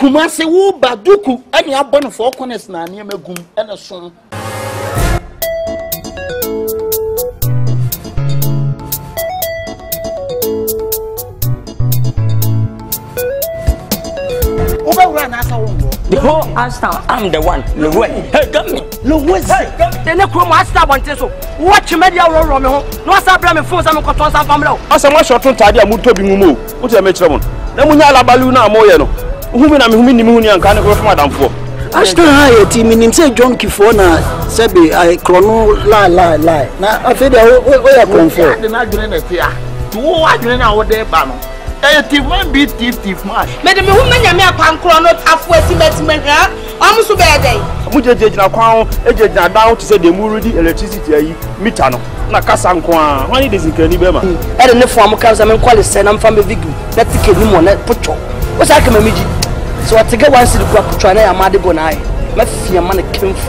Kumase wo baduku ani abon for corners na ne magum ene so The whole Aston, I'm the one. Hey, come me. Then the crew master wanted so. Watch media roll me home. No, stop blaming phones. I'm going to transfer from below. As a much short time, I'm to be moved. What's a metro? Namunya Baluna Moyano. Whom I'm Muni can't go from Madame for. Aston High team in say John Kifona, Sebi, I chrono lie. Now, I feel we are comfort. The not doing it here. To what doing our day, Bano. Thief man beat thief man. Madam, woman, you may come not halfway to met her. Almost a bad day. Mujajina Crown, agent down to say the Muridi electricity, Mitano, Nakasan Kwan, when it is in Canibema. I don't know for my cousin and quality, and I'm from a victim. Let's take him on that put. What's I can imagine? So I take a one city clock to try and Madibonai. Let's see a man came